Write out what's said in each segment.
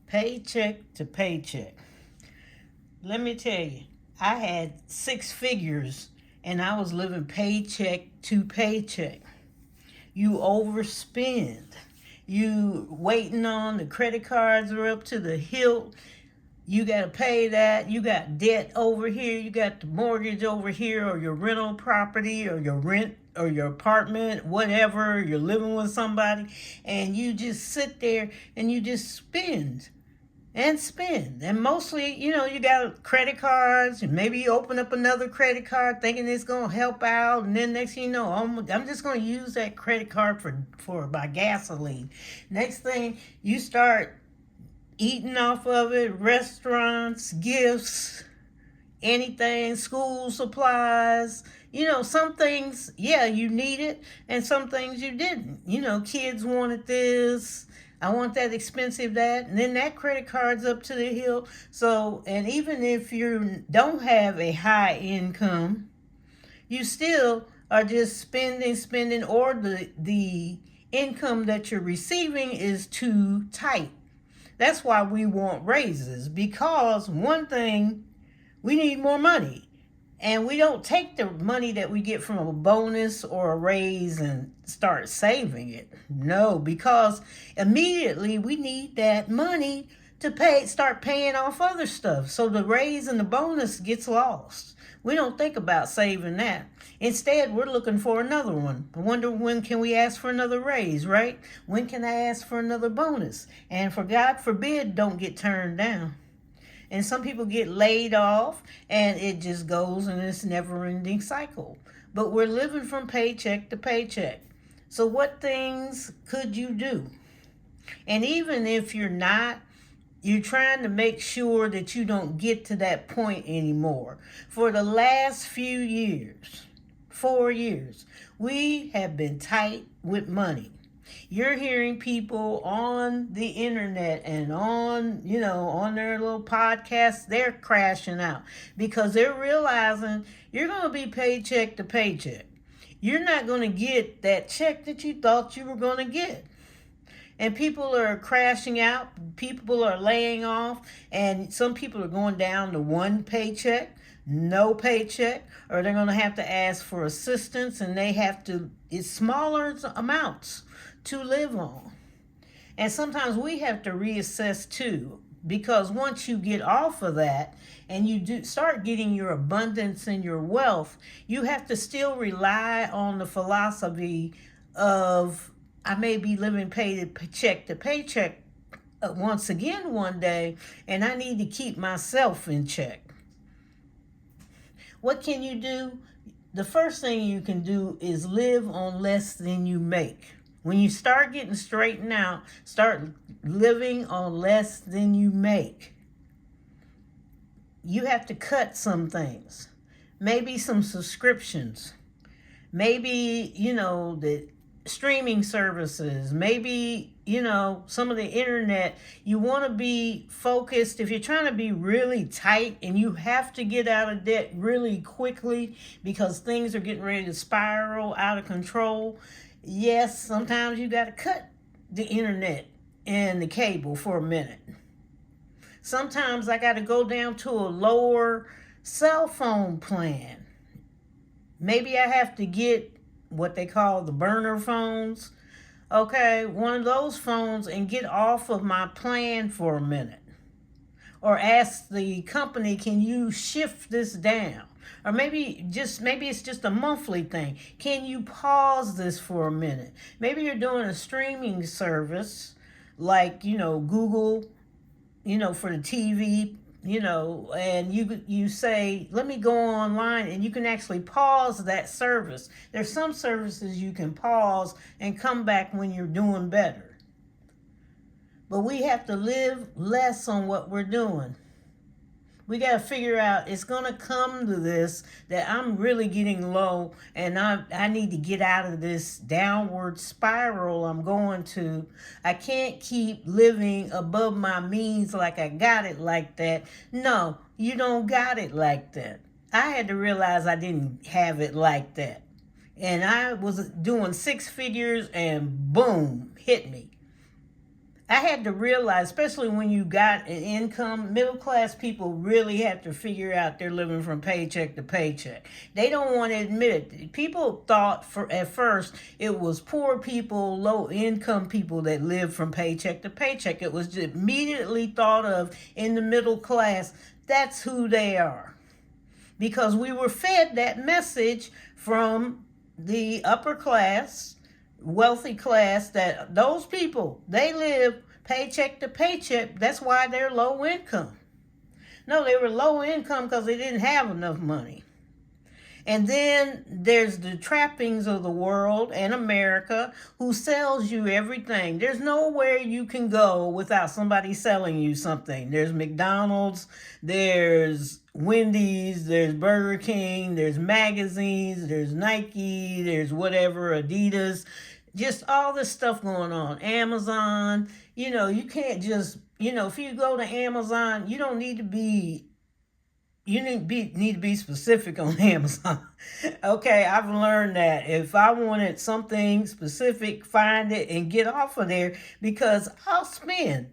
Paycheck to paycheck. Let me tell you, I had 6 figures and I was living paycheck to paycheck. You overspend. You waiting on the credit cards are up to the hilt. You got to pay that. You got debt over here. You got the mortgage over here, or your rental property, or your rent, or your apartment, whatever. You're living with somebody, and you just sit there and you just spend and spend. And mostly, you got credit cards, and maybe you open up another credit card thinking it's going to help out. And then next thing you know, I'm just going to use that credit card for my gasoline. Next thing, you start eating off of it, restaurants, gifts, anything, school supplies. Some things, yeah, you need it, and some things you didn't. Kids wanted this. I want that expensive, that, and then that credit card's up to the hill. So, and even if you don't have a high income, you still are just spending, or the income that you're receiving is too tight. That's why we want raises, because one thing, we need more money. And we don't take the money that we get from a bonus or a raise and start saving it. No, because immediately we need that money to start paying off other stuff. So the raise and the bonus gets lost. We don't think about saving that. Instead, we're looking for another one. I wonder, when can we ask for another raise, right? When can I ask for another bonus? And for God forbid, don't get turned down. And some people get laid off, and it just goes in this never-ending cycle. But we're living from paycheck to paycheck. So what things could you do? And even if you're not, you're trying to make sure that you don't get to that point anymore. For the last few years, 4 years, we have been tight with money. You're hearing people on the internet and on their little podcasts, they're crashing out because they're realizing you're going to be paycheck to paycheck. You're not going to get that check that you thought you were going to get. And people are crashing out. People are laying off. And some people are going down to one paycheck, no paycheck, or they're going to have to ask for assistance, and it's smaller amounts to live on. And sometimes we have to reassess too, because once you get off of that and you start getting your abundance and your wealth, you have to still rely on the philosophy of, I may be living paycheck to paycheck once again one day, and I need to keep myself in check. What can you do? The first thing you can do is live on less than you make. When you start getting straightened out, start living on less than you make. You have to cut some things. Maybe some subscriptions. Maybe, the streaming services. Maybe, some of the internet. You want to be focused. If you're trying to be really tight and you have to get out of debt really quickly because things are getting ready to spiral out of control, yes, sometimes you got to cut the internet and the cable for a minute. Sometimes I got to go down to a lower cell phone plan. Maybe I have to get what they call the burner phones. Okay, one of those phones, and get off of my plan for a minute. Or ask the company, can you shift this down? Or maybe it's just a monthly thing. Can you pause this for a minute? Maybe you're doing a streaming service like, Google, for the TV, and you say, let me go online, and you can actually pause that service. There's some services you can pause and come back when you're doing better. But we have to live less on what we're doing. We got to figure out, it's going to come to this, that I'm really getting low, and I need to get out of this downward spiral I'm going to. I can't keep living above my means like I got it like that. No, you don't got it like that. I had to realize I didn't have it like that. And I was doing 6 figures, and boom, hit me. I had to realize, especially when you got an income, middle class people really have to figure out they're living from paycheck to paycheck. They don't want to admit it. People thought at first it was poor people, low income people that lived from paycheck to paycheck. It was just immediately thought of in the middle class. That's who they are. Because we were fed that message from the upper class, wealthy class, that those people, they live paycheck to paycheck. That's why they're low income. No, they were low income because they didn't have enough money. And then there's the trappings of the world and America who sells you everything. There's nowhere you can go without somebody selling you something. There's McDonald's, there's Wendy's, there's Burger King, there's magazines, there's Nike, there's whatever, Adidas, just all this stuff going on. Amazon, you can't just, if you go to Amazon, you don't need to be need to be specific on Amazon. Okay, I've learned that if I wanted something specific, find it and get off of there, because I'll spend.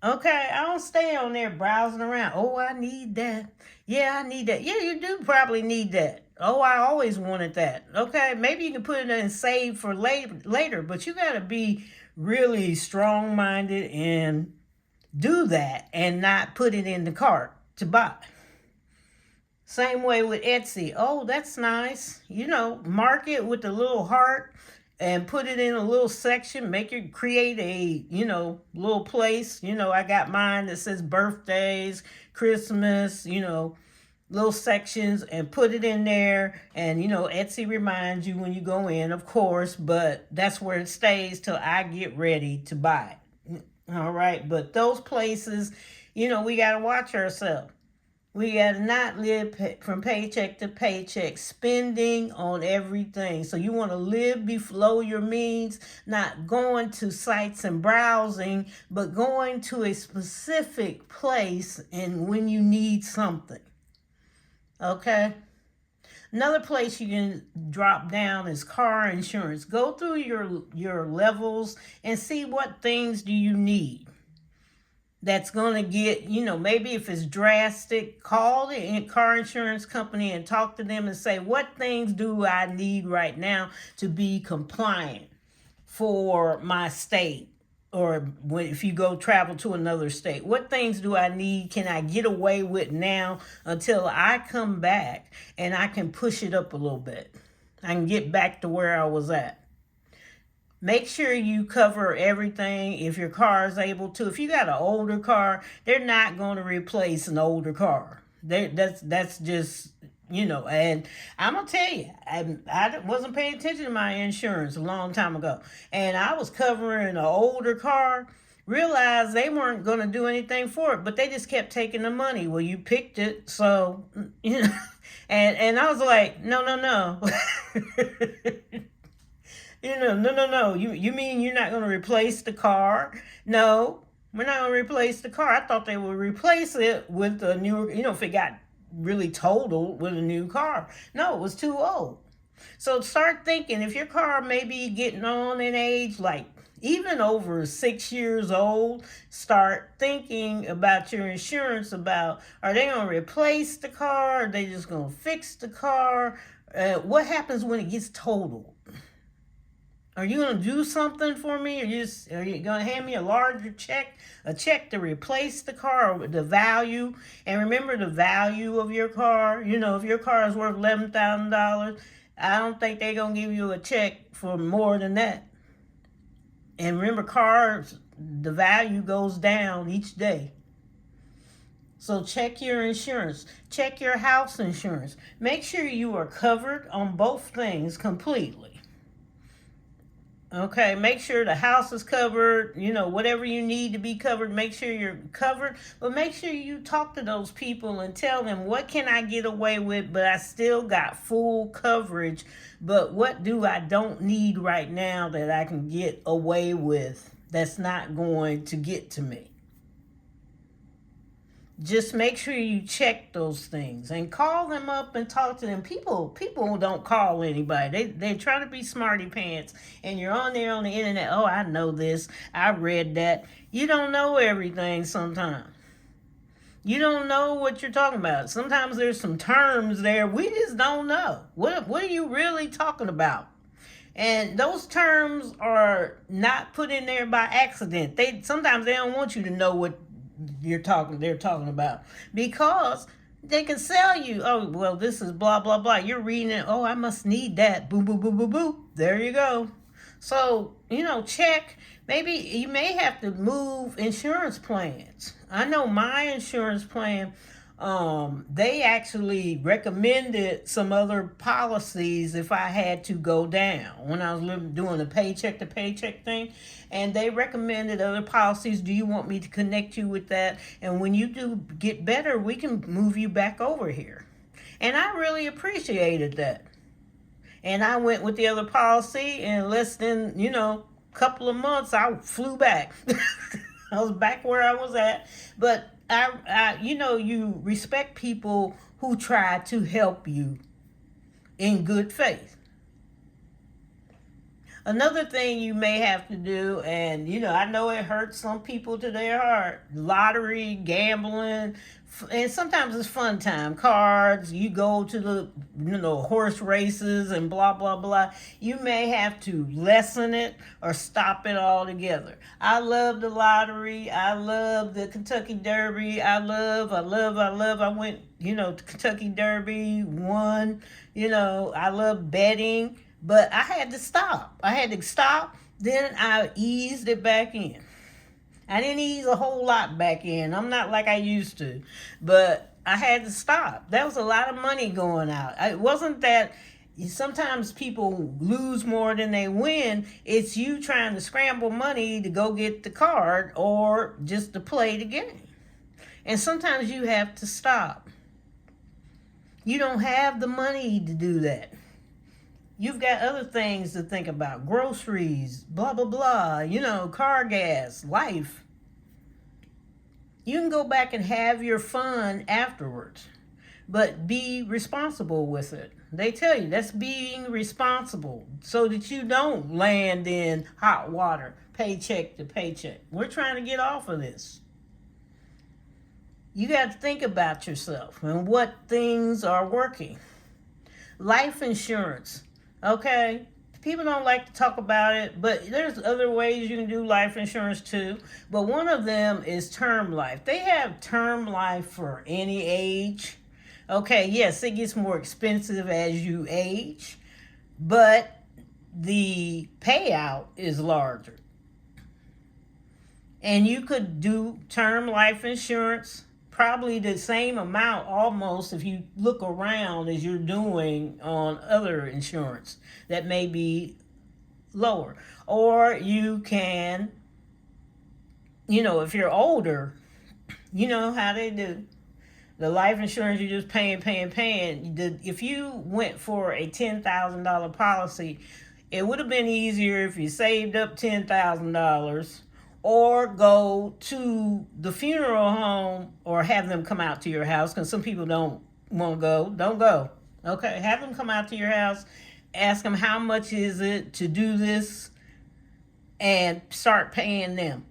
Okay, I don't stay on there browsing around. Oh, I need that. Yeah, I need that. Yeah, you do probably need that. Oh, I always wanted that. Okay, maybe you can put it in save for later, but you got to be really strong-minded and do that and not put it in the cart to buy. Same way with Etsy. Oh, that's nice. Mark it with a little heart and put it in a little section. Create a, little place. I got mine that says birthdays, Christmas, little sections, and put it in there. And, Etsy reminds you when you go in, of course, but that's where it stays till I get ready to buy it. All right. But those places, we got to watch ourselves. We got to not live from paycheck to paycheck, spending on everything. So you want to live below your means, not going to sites and browsing, but going to a specific place and when you need something. Okay? Another place you can drop down is car insurance. Go through your levels and see what things do you need. That's going to get, maybe if it's drastic, call the car insurance company and talk to them and say, what things do I need right now to be compliant for my state? Or if you go travel to another state, what things do I need? Can I get away with now until I come back and I can push it up a little bit? I can get back to where I was at. Make sure you cover everything if your car is able to. If you got an older car, they're not going to replace an older car. That's just, and I'm going to tell you, I wasn't paying attention to my insurance a long time ago. And I was covering an older car, realized they weren't going to do anything for it, but they just kept taking the money. Well, you picked it, so, and I was like, no. No. You mean you're not going to replace the car? No, we're not going to replace the car. I thought they would replace it with a newer, if it got really totaled, with a new car. No, it was too old. So start thinking, if your car may be getting on in age, like even over 6 years old, start thinking about your insurance, about, are they going to replace the car? Are they just going to fix the car? What happens when it gets totaled? Are you going to do something for me? Are you going to hand me a larger check, a check to replace the car, or the value? And remember the value of your car. If your car is worth $11,000, I don't think they're going to give you a check for more than that. And remember, cars, the value goes down each day. So check your insurance. Check your house insurance. Make sure you are covered on both things completely. Okay, make sure the house is covered, whatever you need to be covered, make sure you're covered. But make sure you talk to those people and tell them, what can I get away with, but I still got full coverage. But what do I don't need right now that I can get away with that's not going to get to me? Just make sure you check those things and call them up and talk to them. People don't call anybody. They're trying to be smarty pants, and you're on there on the internet. Oh, I know this. I read that. You don't know everything sometimes. You don't know what you're talking about. Sometimes there's some terms there we just don't know. What are you really talking about? And those terms are not put in there by accident. Sometimes they don't want you to know what they're talking about, because they can sell you, oh, well, this is blah blah blah. You're reading it, oh, I must need that. Boo boo boo boo boo. There you go. So, check. Maybe you may have to move insurance plans. I know my insurance plan, they actually recommended some other policies if I had to go down when I was doing the paycheck to paycheck thing. And they recommended other policies. Do you want me to connect you with that? And when you do get better, we can move you back over here. And I really appreciated that. And I went with the other policy, and less than, couple of months, I flew back. I was back where I was at. But you respect people who try to help you in good faith. Another thing you may have to do, and I know it hurts some people to their heart, lottery, gambling, and sometimes it's fun time, cards, you go to the horse races and blah blah blah. You may have to lessen it or stop it altogether. I love the lottery. I love the Kentucky Derby. I went to Kentucky Derby, won. I love betting. But I had to stop. Then I eased it back in. I didn't ease a whole lot back in. I'm not like I used to. But I had to stop. That was a lot of money going out. It wasn't that sometimes people lose more than they win. It's you trying to scramble money to go get the card or just to play the game. And sometimes you have to stop. You don't have the money to do that. You've got other things to think about. Groceries, blah, blah, blah, car gas, life. You can go back and have your fun afterwards, but be responsible with it. They tell you that's being responsible so that you don't land in hot water, paycheck to paycheck. We're trying to get off of this. You got to think about yourself and what things are working. Life insurance. Okay, people don't like to talk about it, but there's other ways you can do life insurance too. But one of them is term life. They have term life for any age. Okay, yes, it gets more expensive as you age, but the payout is larger. And you could do term life insurance probably the same amount almost if you look around as you're doing on other insurance that may be lower. Or you can, if you're older, you know how they do. The life insurance, you're just paying. If you went for a $10,000 policy, it would have been easier if you saved up $10,000 or go to the funeral home or have them come out to your house, because some people don't want to go. Don't go. Okay, have them come out to your house, ask them how much is it to do this, and start paying them.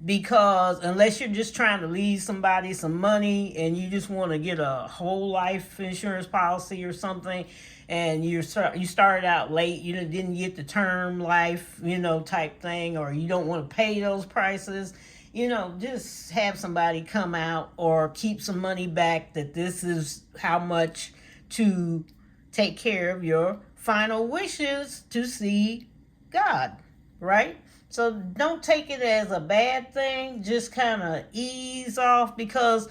Because unless you're just trying to leave somebody some money and you just want to get a whole life insurance policy or something, and you started out late, you didn't get the term life, type thing, or you don't want to pay those prices, just have somebody come out or keep some money back that this is how much to take care of your final wishes to see God, right? So don't take it as a bad thing. Just kind of ease off, because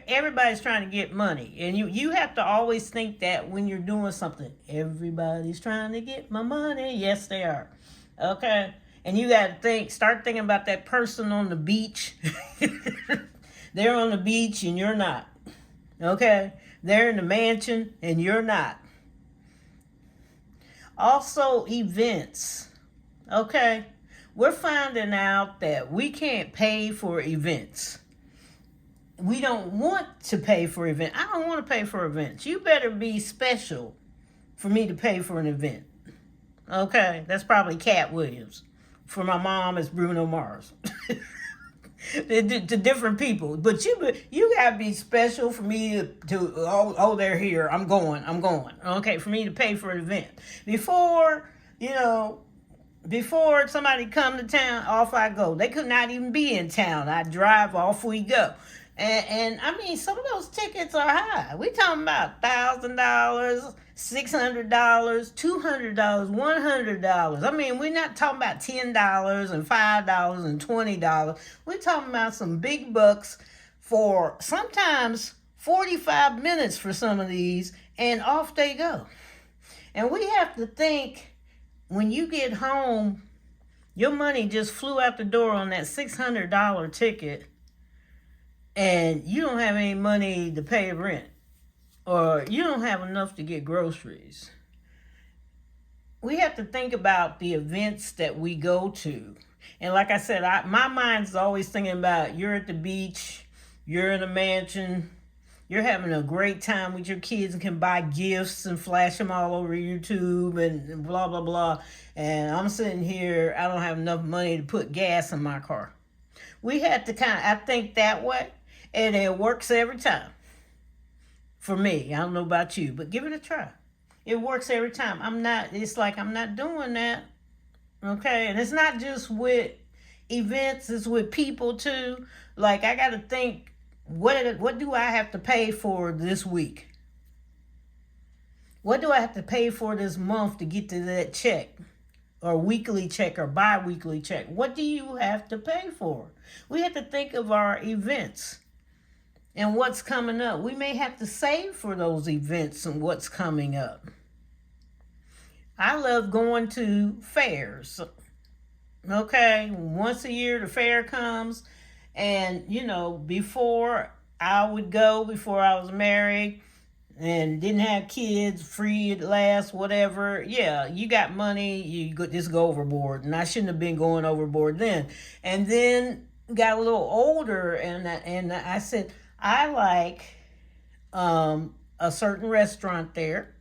everybody's trying to get money. And you have to always think that when you're doing something. Everybody's trying to get my money. Yes, they are. Okay? And you got to start thinking about that person on the beach. They're on the beach and you're not. Okay? They're in the mansion and you're not. Also, events. Okay? We're finding out that we can't pay for events. we don't want to pay for events. I don't want to pay for events. You better be special for me to pay for an event. Okay, that's probably Cat Williams. For my mom, it's Bruno Mars. to different people, but you gotta be special for me to they're here. I'm going. Okay, for me to pay for an event before before somebody come to town, off I go. They could not even be in town. I drive, off we go. And I mean, some of those tickets are high. We talking about $1,000, $600, $200, $100. I mean, we're not talking about $10 and $5 and $20. We're talking about some big bucks for sometimes 45 minutes for some of these, and off they go. And we have to think, when you get home, your money just flew out the door on that $600 ticket, and you don't have any money to pay rent, or you don't have enough to get groceries. We have to think about the events that we go to. And like I said, my mind's always thinking about, you're at the beach, you're in a mansion, you're having a great time with your kids and can buy gifts and flash them all over YouTube and blah, blah, blah. And I'm sitting here, I don't have enough money to put gas in my car. We have to I think that way, and it works every time. For me, I don't know about you, but give it a try. It works every time. It's like I'm not doing that. Okay, and it's not just with events, it's with people too. Like, I got to think, what do I have to pay for this week? What do I have to pay for this month to get to that check, or weekly check, or bi-weekly check? What do you have to pay for? We have to think of our events and what's coming up. We may have to save for those events and what's coming up. I love going to fairs. Okay, once a year the fair comes. And, before I would go, before I was married and didn't have kids, free at last, whatever. Yeah, you got money, you just go overboard. And I shouldn't have been going overboard then. And then got a little older, and I said, I like a certain restaurant there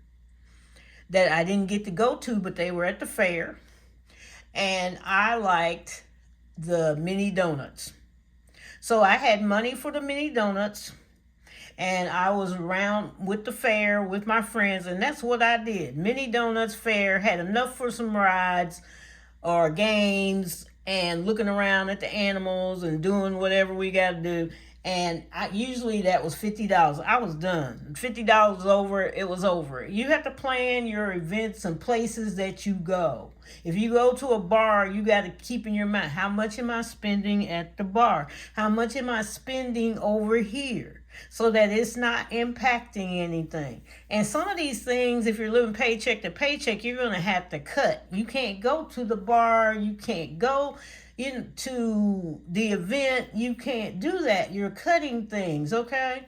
that I didn't get to go to, but they were at the fair. And I liked the mini donuts. So I had money for the mini donuts, and I was around with the fair with my friends, and that's what I did. Mini donuts fair, had enough for some rides or games and looking around at the animals and doing whatever we got to do. And usually that was $50. I was done. $50 was over, it was over. You have to plan your events and places that you go. If you go to a bar, you got to keep in your mind, how much am I spending at the bar? How much am I spending over here? So that it's not impacting anything. And some of these things, if you're living paycheck to paycheck, you're going to have to cut. You can't go to the bar. You can't go into the event. You can't do that. You're cutting things, okay?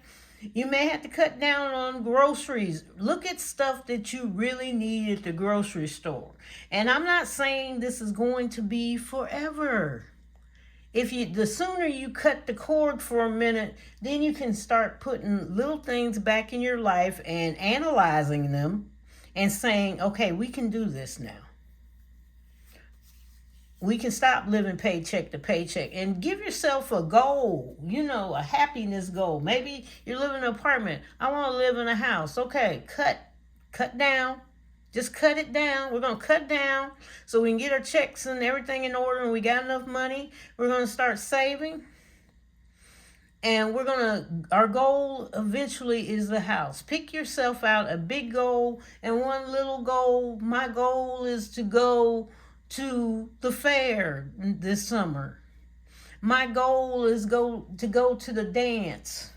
You may have to cut down on groceries. Look at stuff that you really need at the grocery store. And I'm not saying this is going to be forever. The sooner you cut the cord for a minute, then you can start putting little things back in your life and analyzing them and saying, okay, we can do this now. We can stop living paycheck to paycheck and give yourself a goal, a happiness goal. Maybe you're living in an apartment. I want to live in a house. Okay, cut down. Just cut it down. We're going to cut down so we can get our checks and everything in order, and we got enough money. We're going to start saving. And our goal eventually is the house. Pick yourself out a big goal and one little goal. My goal is to go to the fair this summer. My goal is to go to the dance.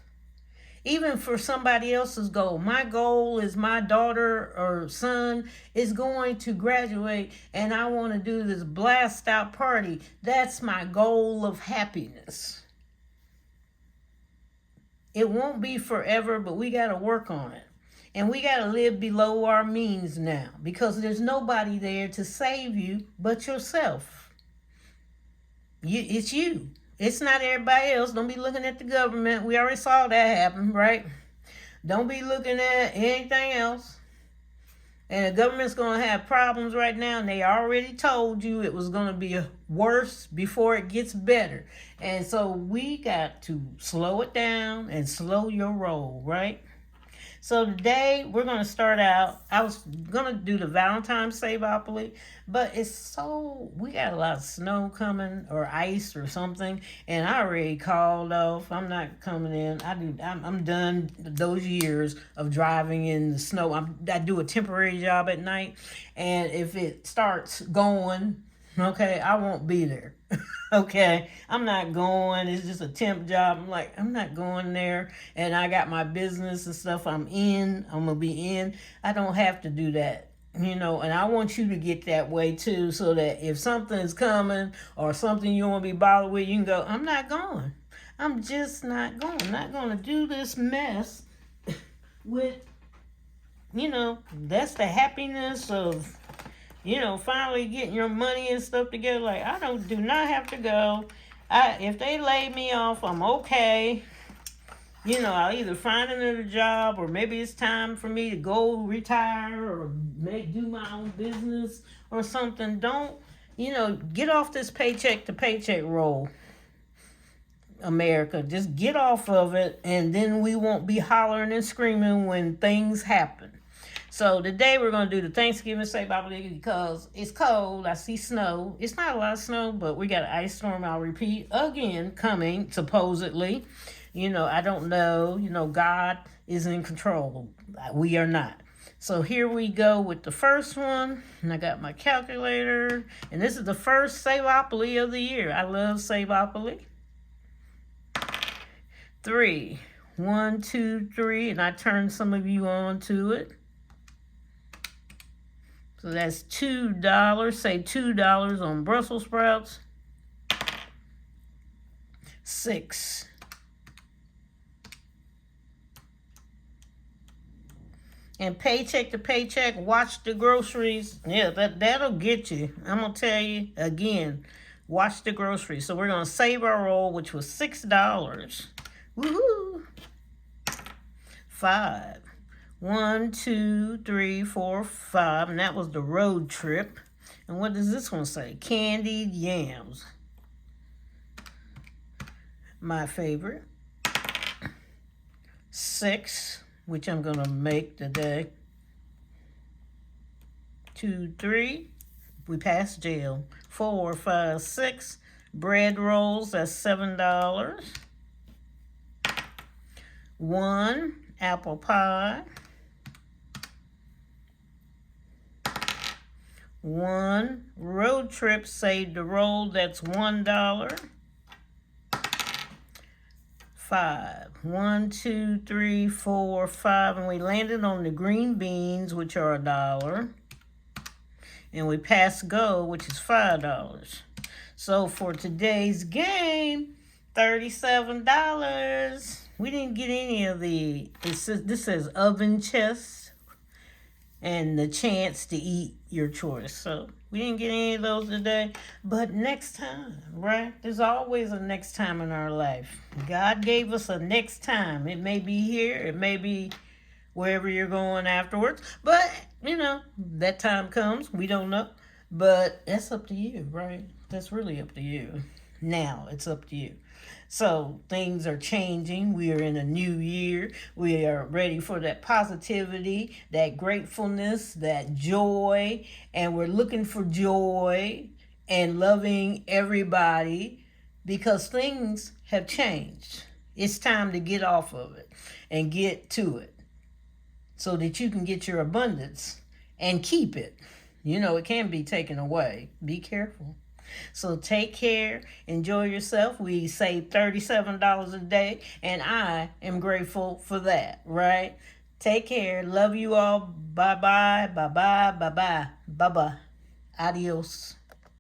Even for somebody else's goal. My goal is my daughter or son is going to graduate, and I want to do this blast out party. That's my goal of happiness. It won't be forever, but we got to work on it. And we got to live below our means now, because there's nobody there to save you but yourself. It's you. It's not everybody else. Don't be looking at the government. We already saw that happen, right? Don't be looking at anything else. And the government's going to have problems right now, and they already told you it was going to be worse before it gets better. And so we got to slow it down and slow your roll, right? So today we're going to start out. I was going to do the Valentine's Save-Opoly, but we got a lot of snow coming or ice or something, and I already called off. I'm not coming in. I'm done those years of driving in the snow. I do a temporary job at night, and if it starts going, okay, I won't be there. Okay, I'm not going. It's just a temp job. I'm not going there. And I got my business and stuff I'm going to be in. I don't have to do that, and I want you to get that way too, so that if something's coming or something you want to be bothered with, you can go, I'm not going. I'm just not going. I'm not going to do this mess with, that's the happiness of, finally getting your money and stuff together. Like, I do not have to go. If they lay me off, I'm okay. I'll either find another job, or maybe it's time for me to go retire or do my own business or something. Don't, get off this paycheck to paycheck roll, America. Just get off of it, and then we won't be hollering and screaming when things happen. So today we're going to do the Thanksgiving Save-Opoly because it's cold. I see snow. It's not a lot of snow, but we got an ice storm, I'll repeat, again, coming, supposedly. I don't know. God is in control. We are not. So here we go with the first one. And I got my calculator. And this is the first Save-Opoly of the year. I love Save-Opoly. 3. 1, 2, 3. And I turned some of you on to it. So that's $2. Say $2 on Brussels sprouts. 6. And paycheck to paycheck, watch the groceries. Yeah, that'll get you. I'm going to tell you again, watch the groceries. So we're going to save our roll, which was $6. Woohoo! 5. 1, 2, 3, 4, 5. And that was the road trip. And what does this one say? Candied yams. My favorite. 6. Which I'm going to make today. 2, 3. We passed jail. 4, 5, 6. Bread rolls, that's $7. 1. Apple pie. 1. Road trip saved the roll, that's $1. 5. 1, 2, 3, 4, 5. And we landed on the green beans, which are $1. And we passed go, which is $5. So for today's game, $37. We didn't get any of this says oven chest and the chance to eat your choice. So we didn't get any of those today. But next time, right? There's always a next time in our life. God gave us a next time. It may be here. It may be wherever you're going afterwards. But, that time comes. We don't know. But that's up to you, right? That's really up to you. Now it's up to you. So things are changing. We are in a new year. We are ready for that positivity, that gratefulness, that joy. And we're looking for joy and loving everybody because things have changed. It's time to get off of it and get to it so that you can get your abundance and keep it. It can be taken away. Be careful. So take care, enjoy yourself. We saved $37 a day, and I am grateful for that, right? Take care. Love you all. Bye-bye, bye-bye, bye-bye, bye-bye. Adios.